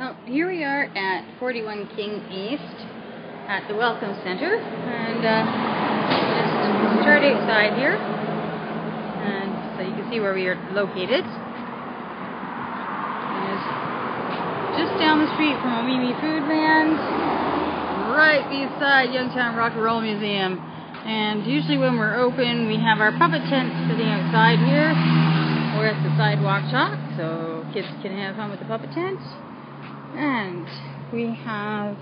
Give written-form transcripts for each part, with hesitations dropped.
Well, here we are at 41 King East at the Welcome Center, and just start outside here, and so you can see where we are located. It's just down the street from Omemee Foodland, right beside Youngstown Rock and Roll Museum. And usually when we're open, we have our puppet tent sitting outside here, or at the sidewalk chalk, so kids can have fun with the puppet tent. And we have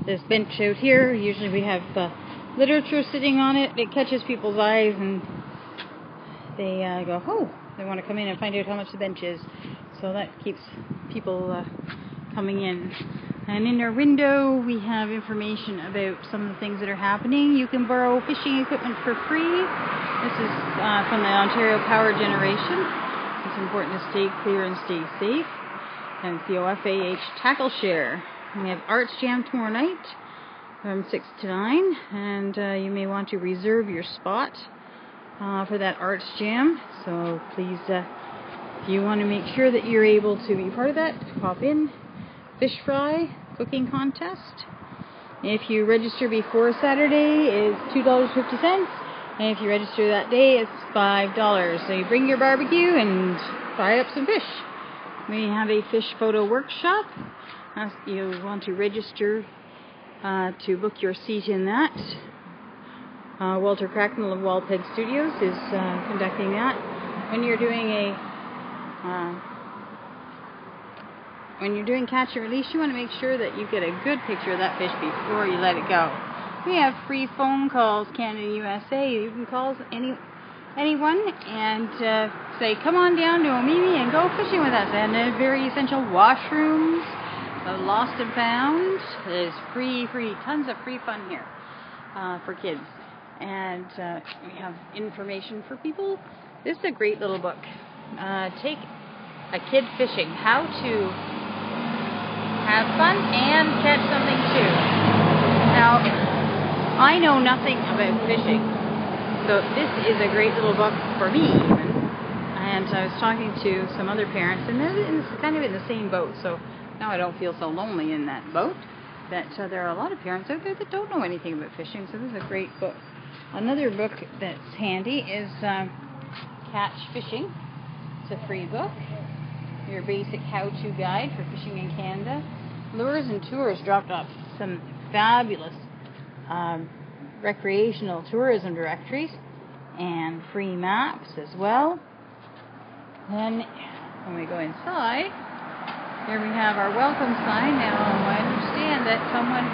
this bench out here. Usually we have literature sitting on it. It catches people's eyes and they go, oh, they want to come in and find out how much the bench is. So that keeps people coming in. And in our window we have information about some of the things that are happening. You can borrow fishing equipment for free. This is from the Ontario Power Generation. It's important to stay clear and stay safe. And it's the OFAH Tackle Share. We have Arts Jam tomorrow night from 6 to 9, and you may want to reserve your spot for that Arts Jam. So please, if you want to make sure that you're able to be part of that, pop in. Fish fry cooking contest. If you register before Saturday, it's $2.50, and if you register that day, it's $5. So you bring your barbecue and fry up some fish. We have a fish photo workshop. You want to register to book your seat in that. Walter Cracknell of Wallpeg Studios is conducting that. When you're doing catch and release, you want to make sure that you get a good picture of that fish before you let it go. We have free phone calls, Canada, USA. You can call anyone and say, come on down to Omemee and go fishing with us. And very essential washrooms, lost and found. There's free, tons of free fun here for kids. And we have information for people. This is a great little book. Take a kid fishing. How to have fun and catch something too. Now, I know nothing about fishing. So this is a great little book for me even, and I was talking to some other parents, and they're kind of in the same boat, so now I don't feel so lonely in that boat, that there are a lot of parents out there that don't know anything about fishing, so this is a great book. Another book that's handy is Catch Fishing. It's a free book, your basic how-to guide for fishing in Canada. Lures and Tours dropped off some fabulous recreational tourism directories and free maps as well. Then when we go inside, here we have our welcome sign. Now I understand that someone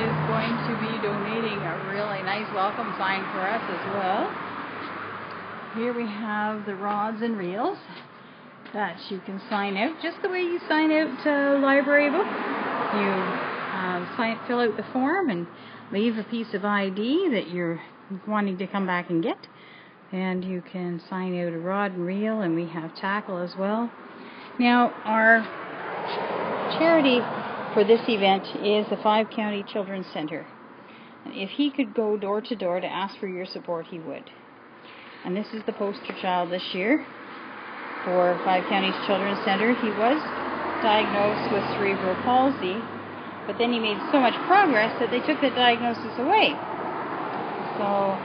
is going to be donating a really nice welcome sign for us as well. Here we have the rods and reels that you can sign out just the way you sign out a library book. You fill out the form and leave a piece of ID that you're wanting to come back and get, and you can sign out a rod and reel, and we have tackle as well. Now, our charity for this event is the 5 County Children's Center. And if he could go door to door to ask for your support, he would. And this is the poster child this year for 5 Counties Children's Center. He was diagnosed with cerebral palsy, but then he made so much progress that they took the diagnosis away. So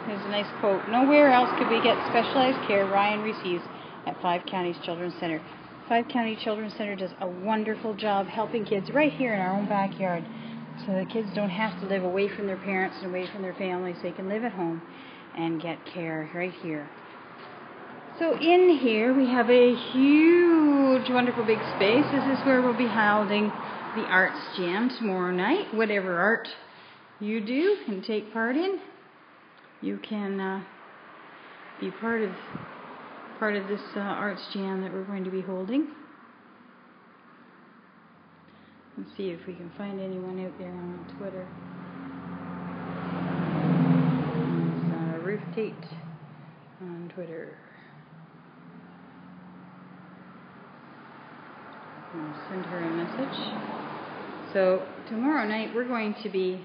here's a nice quote. Nowhere else could we get specialized care Ryan receives at 5 Counties Children's Center. 5 County Children's Center does a wonderful job helping kids right here in our own backyard, so the kids don't have to live away from their parents and away from their families. They can live at home and get care right here. So in here we have a huge, wonderful big space. This is where we'll be holding the Arts Jam tomorrow night. Whatever art you do and take part in, you can be part of this Arts Jam that we're going to be holding. Let's see if we can find anyone out there on Twitter. It's Ruth Tate on Twitter. I'll send her a message. So tomorrow night we're going to be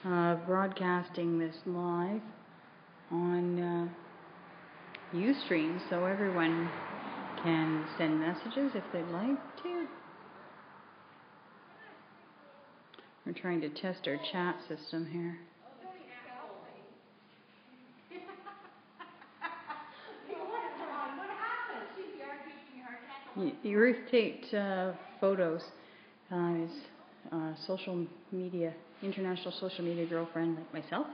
broadcasting this live on Ustream, so everyone can send messages if they'd like to. We're trying to test our chat system here. Ruth takes photos. Is social media, international social media girlfriend like myself,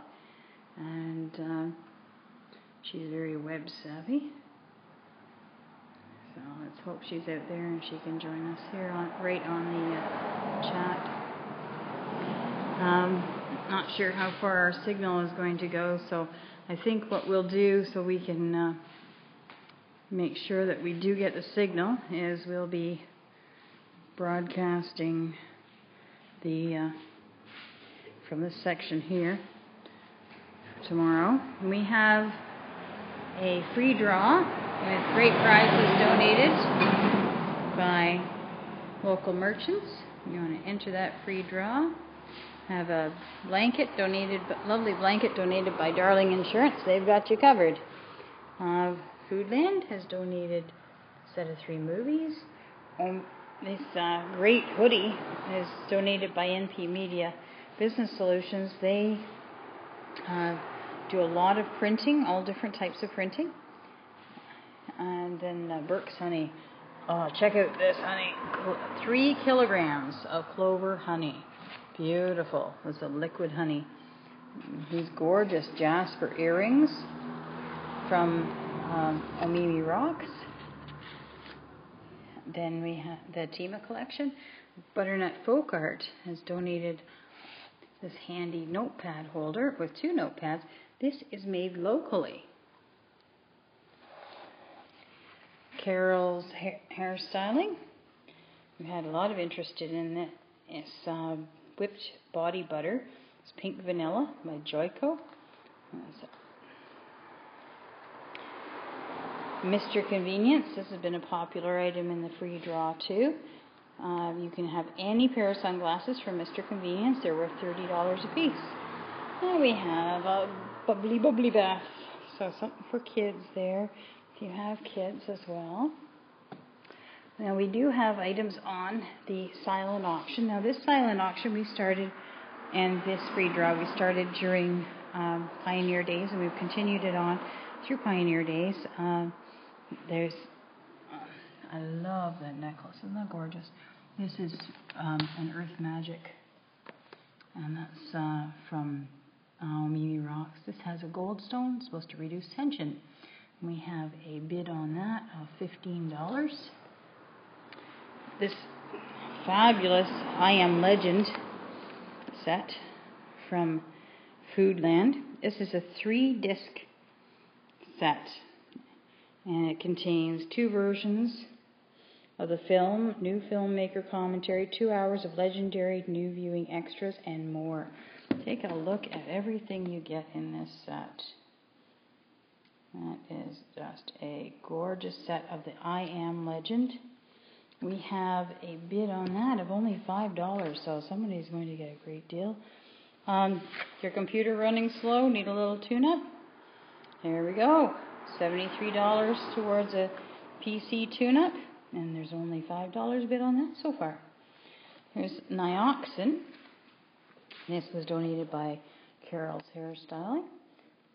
and she's very web savvy. So let's hope she's out there and she can join us here right on the chat. Not sure how far our signal is going to go, so I think what we'll do so we can make sure that we do get the signal is we'll be broadcasting the from this section here tomorrow. We have a free draw with great prizes donated by local merchants. You want to enter that free draw. Have a blanket donated, lovely blanket donated by Darling Insurance. They've got you covered. Foodland has donated a set of 3 movies. This great hoodie is donated by NP Media Business Solutions. They do a lot of printing, all different types of printing. And then Burke's honey. Oh, check out this honey. 3 kilograms of clover honey. Beautiful. It's a liquid honey. These gorgeous jasper earrings from Omemee Rocks. Then we have the Tima collection. Butternut Folk Art has donated this handy notepad holder with 2 notepads. This is made locally. Carol's hairstyling. We've had a lot of interest in it. It's whipped body butter. It's pink vanilla by Joico. Mr. Convenience. This has been a popular item in the free draw too. You can have any pair of sunglasses from Mr. Convenience. They're worth $30 a piece. Now we have a bubbly bath. So something for kids there, if you have kids as well. Now we do have items on the silent auction. Now this silent auction we started, and this free draw we started during Pioneer Days, and we've continued it on through Pioneer Days. There's, I love that necklace. Isn't that gorgeous? This is an Earth Magic, and that's from Omemee Rocks. This has a gold stone, it's supposed to reduce tension. We have a bid on that of $15. This fabulous I Am Legend set from Foodland. This is a 3-disc set, and it contains 2 versions of the film, new filmmaker commentary, 2 hours of legendary new viewing extras, and more. Take a look at everything you get in this set. That is just a gorgeous set of the I Am Legend. We have a bid on that of only $5, so somebody's going to get a great deal. Your computer running slow, need a little tune-up? There we go. $73 towards a PC tune-up, and there's only $5 bid on that so far. Here's Nioxin. This was donated by Carol's Hairstyling,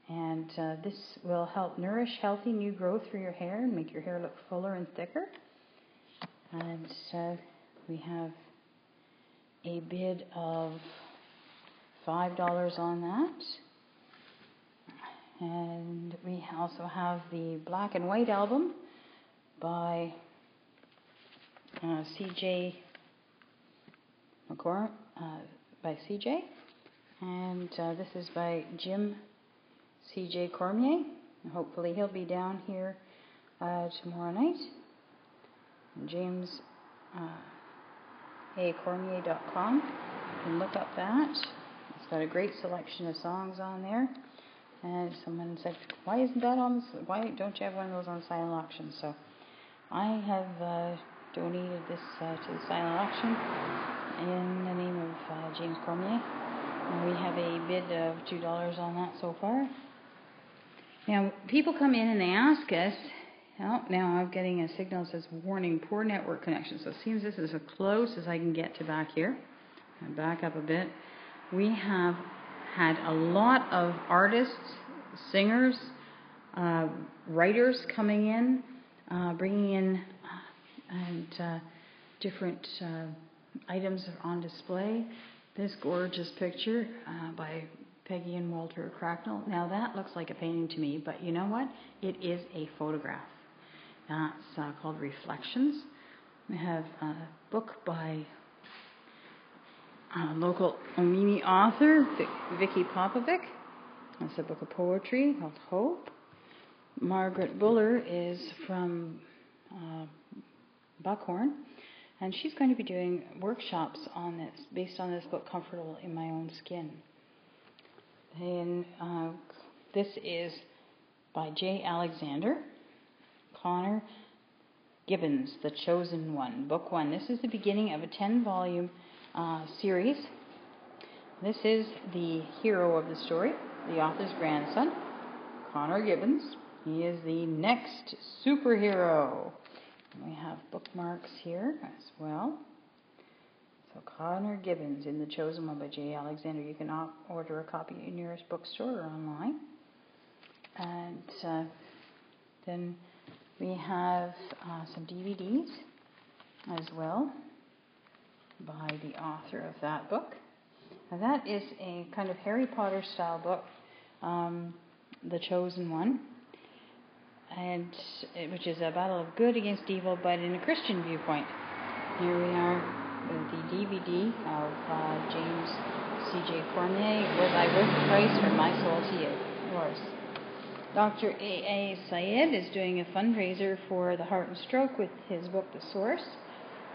and this will help nourish healthy new growth for your hair and make your hair look fuller and thicker. And we have a bid of $5 on that. And we also have the Black and White album by CJ McCormick, by CJ. And this is by Jim CJ Cormier. Hopefully he'll be down here tomorrow night. James Cormier.com. You can look up that. It's got a great selection of songs on there. And someone said, why isn't that on, why don't you have one of those on silent auction? So I have donated this to the silent auction in the name of James Cormier. And we have a bid of $2 on that so far. Now, people come in and they ask us, Oh, now I'm getting a signal that says warning, poor network connection. So it seems this is as close as I can get to back here. I'll back up a bit. We have had a lot of artists, singers, writers coming in, bringing in different items on display. This gorgeous picture by Peggy and Walter Cracknell. Now that looks like a painting to me, but you know what? It is a photograph. That's called Reflections. We have a book by local Omemee author Vicky Popovic. That's a book of poetry called Hope. Margaret Buller is from Buckhorn, and she's going to be doing workshops on this, based on this book, Comfortable in My Own Skin. And this is by J. Alexander. Connor Gibbons, The Chosen One, Book 1. This is the beginning of a 10-volume series. This is the hero of the story, the author's grandson, Connor Gibbons. He is the next superhero. And we have bookmarks here as well. So Connor Gibbons in The Chosen One by J. Alexander. You can order a copy at your nearest bookstore or online. And then we have some DVDs as well by the author of that book. Now that is a kind of Harry Potter style book, The Chosen One, and which is a battle of good against evil, but in a Christian viewpoint. Here we are with the DVD of James C.J. Cormier, Was I Worth the Price? From My Soul to Yours. Dr. A.A. Syed is doing a fundraiser for the Heart and Stroke with his book, The Source,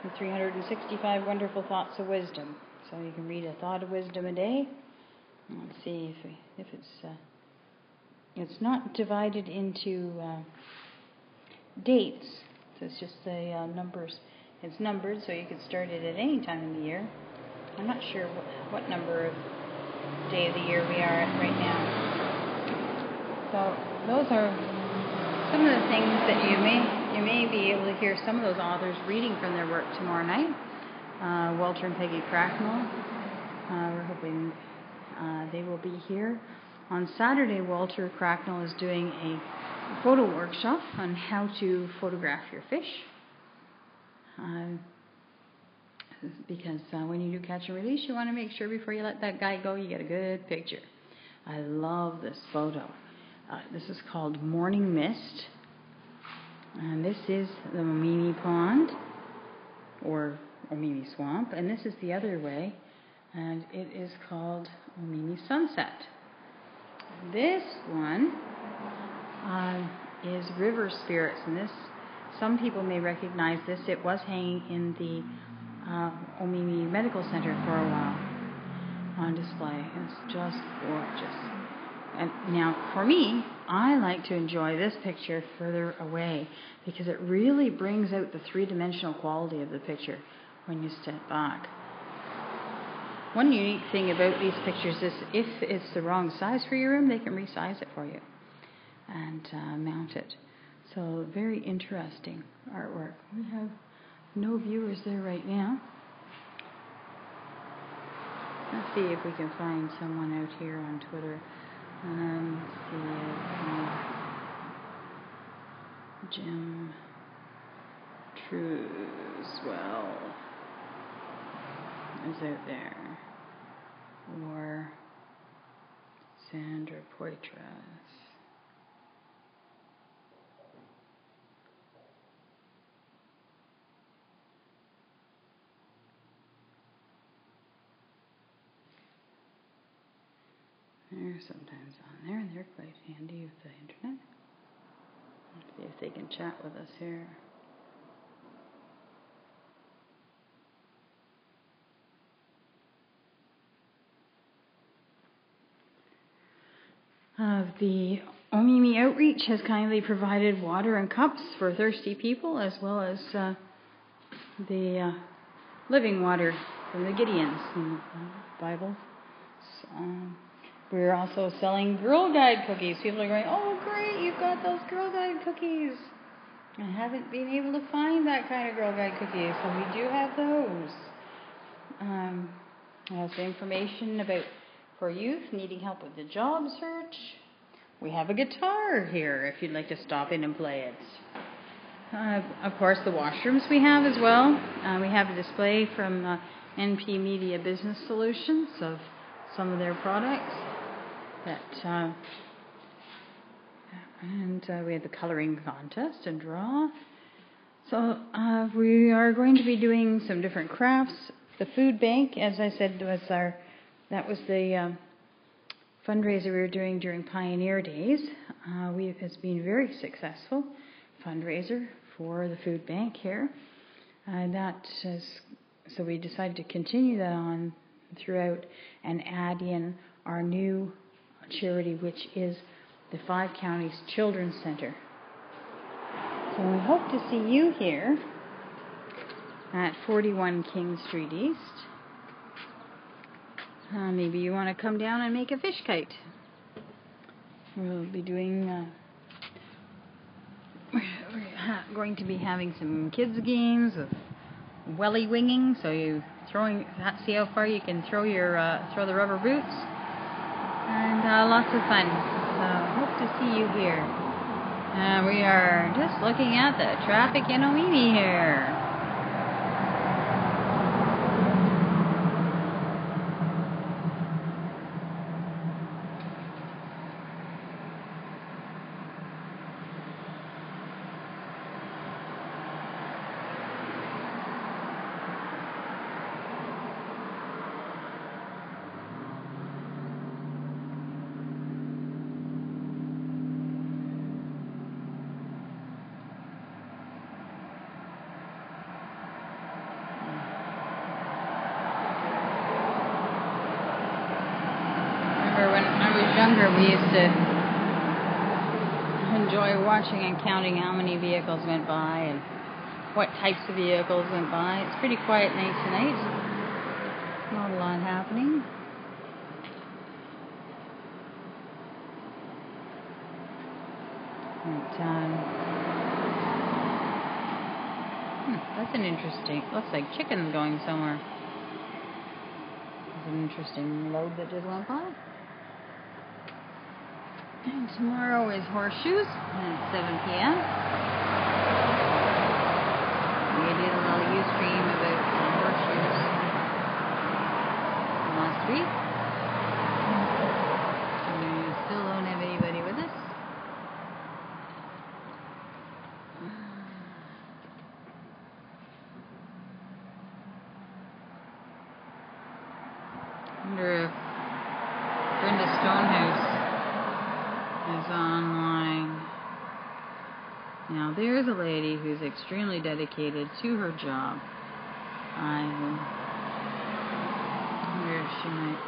the 365 Wonderful Thoughts of Wisdom. So you can read a thought of wisdom a day. Let's see if it's not divided into dates. So it's just the numbers. It's numbered, so you could start it at any time in the year. I'm not sure what number of day of the year we are at right now. So those are some of the things that you may be able to hear some of those authors reading from their work tomorrow night. Walter and Peggy Cracknell. We're hoping they will be here. On Saturday, Walter Cracknell is doing a photo workshop on how to photograph your fish. Because when you do catch and release, you want to make sure before you let that guy go, you get a good picture. I love this photo. This is called Morning Mist. And this is the Omemee Pond, or Omemee Swamp. And this is the other way. And it is called Omemee Sunset. This one is River Spirits. And this, some people may recognize this. It was hanging in the Omemee Medical Center for a while on display. It's just gorgeous. And now, for me, I like to enjoy this picture further away because it really brings out the three-dimensional quality of the picture when you step back. One unique thing about these pictures is if it's the wrong size for your room, they can resize it for you and mount it. So, very interesting artwork. We have no viewers there right now. Let's see if we can find someone out here on Twitter. Let's see, Jim Truswell is out there, or Sandra Poitras. They're sometimes on there, and they're quite handy with the internet. Let's see if they can chat with us here. The Omemee Outreach has kindly provided water and cups for thirsty people, as well as the living water from the Gideons in the Bible. We're also selling Girl Guide cookies. People are going, oh great, you've got those Girl Guide cookies. haven't been able to find that kind of Girl Guide cookie, so we do have those. Has information about for youth needing help with the job search. We have a guitar here if you'd like to stop in and play it. Of course, the washrooms we have as well. We have a display from NP Media Business Solutions of some of their products. And we have the coloring contest and draw. So we are going to be doing some different crafts. The food bank, as I said, that was the fundraiser we were doing during Pioneer Days. It's been very successful fundraiser for the food bank here. So we decided to continue that on throughout and add in our new charity, which is the Five Counties Children's Center. So we hope to see you here at 41 King Street East. Maybe you want to come down and make a fish kite. We'll be doing, we're going to be having some kids games of welly winging. So you see how far you can throw the rubber boots, and lots of fun. So hope to see you here. We are just looking at the traffic in Omemee here. When I was younger, we used to enjoy watching and counting how many vehicles went by and what types of vehicles went by. It's a pretty quiet night tonight. Not a lot happening. That's an interesting, looks like chickens going somewhere. That's an interesting load that just went by. And tomorrow is horseshoes at 7 p.m. We did a little Ustream about horseshoes last week. We still don't have anybody with us. I wonder if Brenda Stonehouse is online. Now there's a lady who's extremely dedicated to her job. I wonder if she might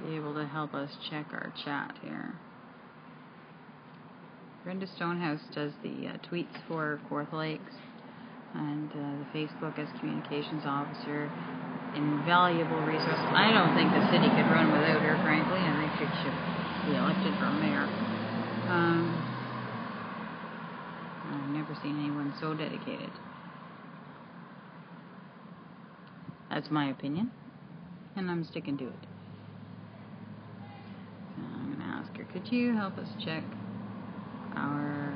be able to help us check our chat here. Brenda Stonehouse does the tweets for Fourth Lakes and the Facebook as communications officer. Invaluable resource. I don't think the city could run without her, frankly. I think she should be elected for mayor. I've never seen anyone so dedicated. That's my opinion, and I'm sticking to it. So I'm going to ask her, could you help us check our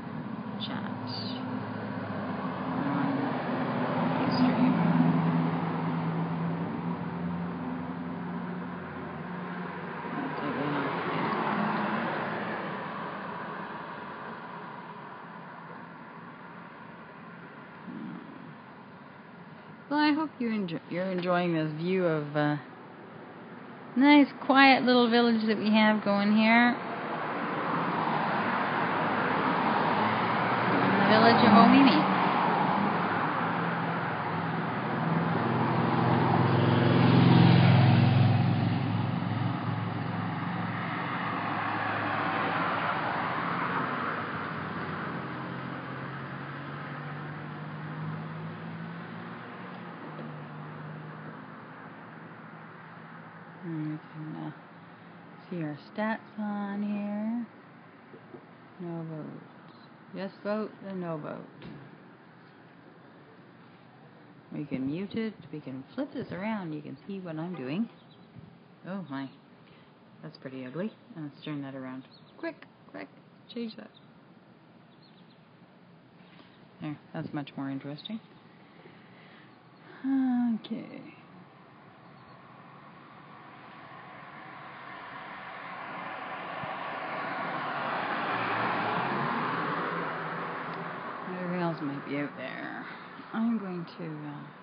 chat on the stream? Well, I hope you're enjoying this view of nice, quiet little village that we have going here. In the village of Omemee. And we can see our stats on here. No votes. Yes vote, then no vote. We can mute it. We can flip this around. You can see what I'm doing. Oh my. That's pretty ugly. And let's turn that around. Quick, quick. Change that. There. That's much more interesting. Okay. Whatever else might be out there. I'm going to